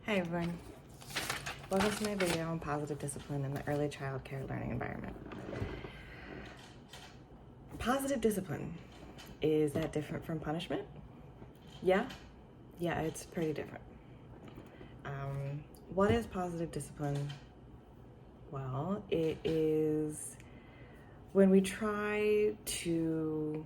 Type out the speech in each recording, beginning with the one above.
Hi everyone, welcome to my video on positive discipline in the early child care learning environment. Positive discipline, is that different from punishment? Yeah, it's pretty different. What is positive discipline? Well, it is when we try to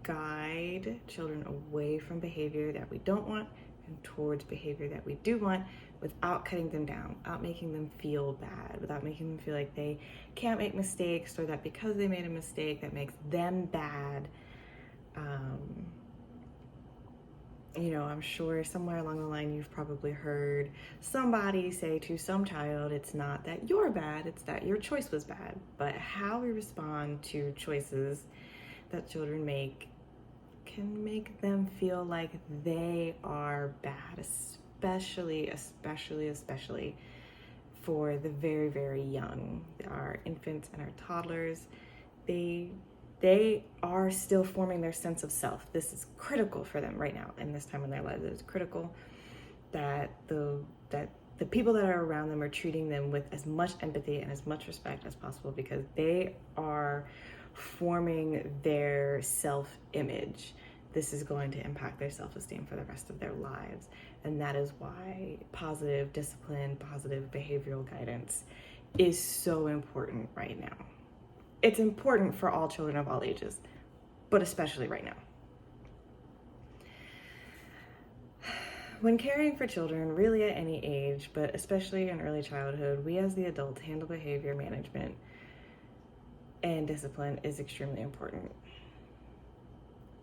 guide children away from behavior that we don't want and towards behavior that we do want without cutting them down, without making them feel bad, without making them feel like they can't make mistakes or that because they made a mistake that makes them bad. I'm sure somewhere along the line you've probably heard somebody say to some child, it's not that you're bad, it's that your choice was bad. But how we respond to choices that children make can make them feel like they are bad, especially for the very, very young. Our infants and our toddlers, they are still forming their sense of self. This is critical for them right now in this time in their lives. It is critical that the people that are around them are treating them with as much empathy and as much respect as possible, because they are forming their self-image. This is going to impact their self-esteem for the rest of their lives. And that is why positive discipline, positive behavioral guidance is so important right now. It's important for all children of all ages, but especially right now. When caring for children, really at any age, but especially in early childhood, we as the adults handle behavior management and discipline is extremely important.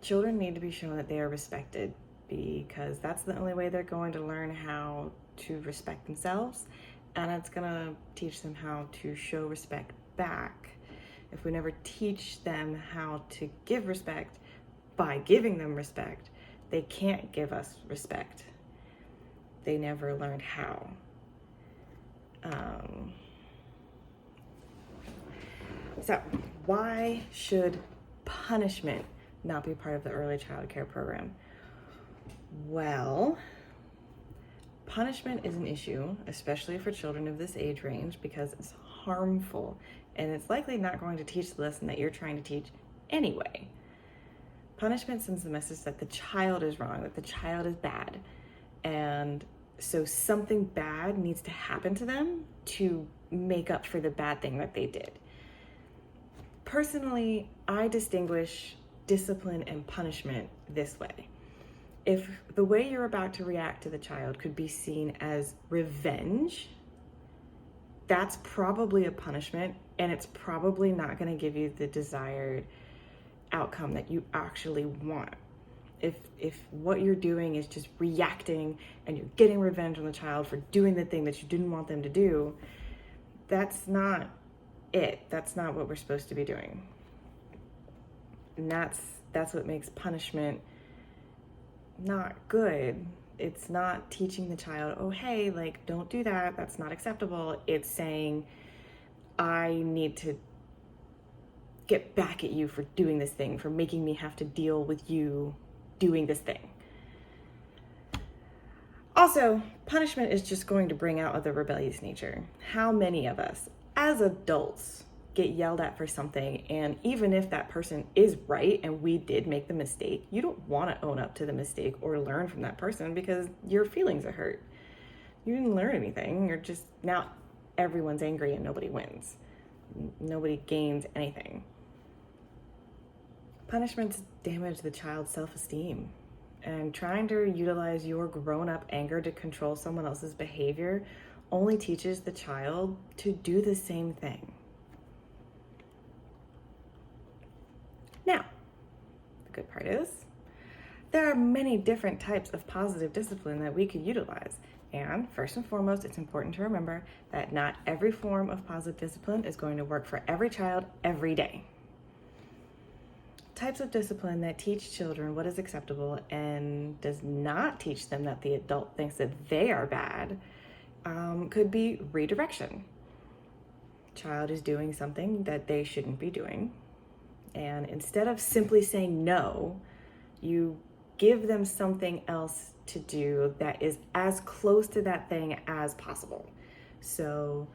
Children need to be shown that they are respected, because that's the only way they're going to learn how to respect themselves, and it's gonna teach them how to show respect back. If we never teach them how to give respect by giving them respect, they can't give us respect. They never learned how. So why should punishment not be part of the early child care program? Well, punishment is an issue, especially for children of this age range, because it's harmful and it's likely not going to teach the lesson that you're trying to teach anyway. Punishment sends the message that the child is wrong, that the child is bad, and so something bad needs to happen to them to make up for the bad thing that they did. Personally, I distinguish discipline and punishment this way. If the way you're about to react to the child could be seen as revenge, that's probably a punishment, and it's probably not going to give you the desired outcome that you actually want. If what you're doing is just reacting and you're getting revenge on the child for doing the thing that you didn't want them to do, that's not it. That's not what we're supposed to be doing. And that's what makes punishment not good. It's not teaching the child, oh, hey, like, don't do that. That's not acceptable. It's saying, I need to get back at you for doing this thing, for making me have to deal with you doing this thing. Also, punishment is just going to bring out the rebellious nature. How many of us, as adults, get yelled at for something, and even if that person is right and we did make the mistake, you don't want to own up to the mistake or learn from that person because your feelings are hurt. You didn't learn anything. You're just, now everyone's angry and nobody wins. Nobody gains anything. Punishments damage the child's self-esteem, and trying to utilize your grown-up anger to control someone else's behavior only teaches the child to do the same thing. Now, the good part is, there are many different types of positive discipline that we could utilize. And first and foremost, it's important to remember that not every form of positive discipline is going to work for every child every day. Types of discipline that teach children what is acceptable and does not teach them that the adult thinks that they are bad could be redirection. Child is doing something that they shouldn't be doing, and instead of simply saying no, you give them something else to do that is as close to that thing as possible. So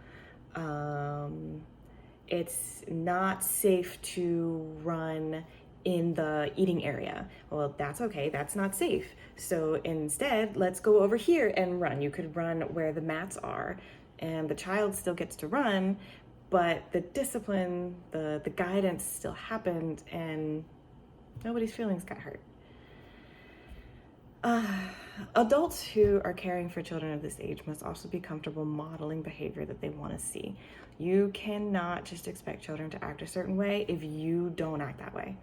it's not safe to run in the eating area. Well, that's okay, that's not safe. So instead, let's go over here and run. You could run where the mats are, and the child still gets to run, but the discipline, the guidance still happened, and nobody's feelings got hurt. Adults who are caring for children of this age must also be comfortable modeling behavior that they want to see. You cannot just expect children to act a certain way if you don't act that way.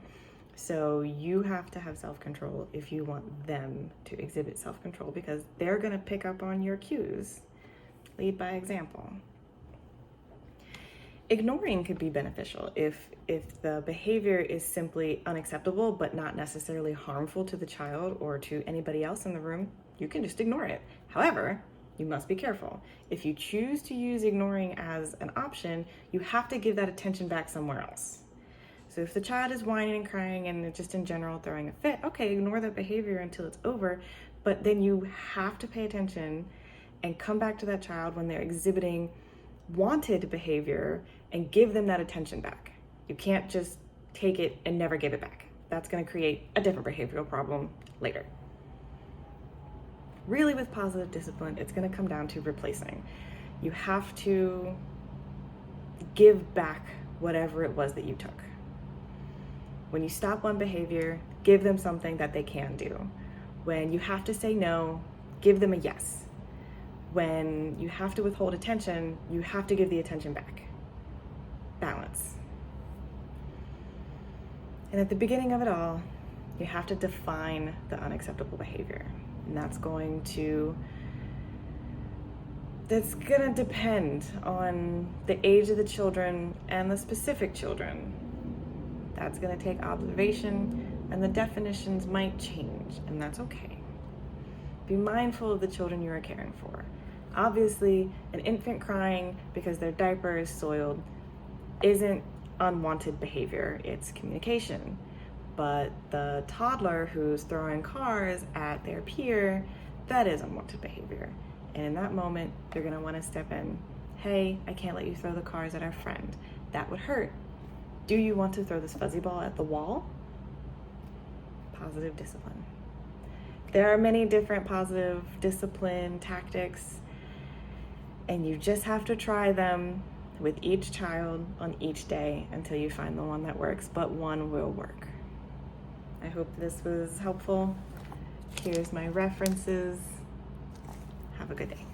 So you have to have self-control if you want them to exhibit self-control, because they're going to pick up on your cues. Lead by example. Ignoring could be beneficial if the behavior is simply unacceptable but not necessarily harmful to the child or to anybody else in the room. You can just ignore it. However, you must be careful. If you choose to use ignoring as an option, you have to give that attention back somewhere else. So if the child is whining and crying and just in general throwing a fit, okay, ignore that behavior until it's over, but then you have to pay attention and come back to that child when they're exhibiting wanted behavior and give them that attention back. You can't just take it and never give it back. That's going to create a different behavioral problem later. Really, with positive discipline, it's going to come down to replacing. You have to give back whatever it was that you took. When you stop one behavior, give them something that they can do. When you have to say no, give them a yes. When you have to withhold attention, you have to give the attention back. Balance. And at the beginning of it all, you have to define the unacceptable behavior. And that's going to depend on the age of the children and the specific children. That's going to take observation, and the definitions might change, and that's okay. Be mindful of the children you are caring for. Obviously, an infant crying because their diaper is soiled isn't unwanted behavior, it's communication. But the toddler who's throwing cars at their peer, that is unwanted behavior. And in that moment, you're gonna wanna step in. Hey, I can't let you throw the cars at our friend. That would hurt. Do you want to throw this fuzzy ball at the wall? Positive discipline. There are many different positive discipline tactics, and you just have to try them with each child on each day until you find the one that works, but one will work. I hope this was helpful. Here's my references. Have a good day.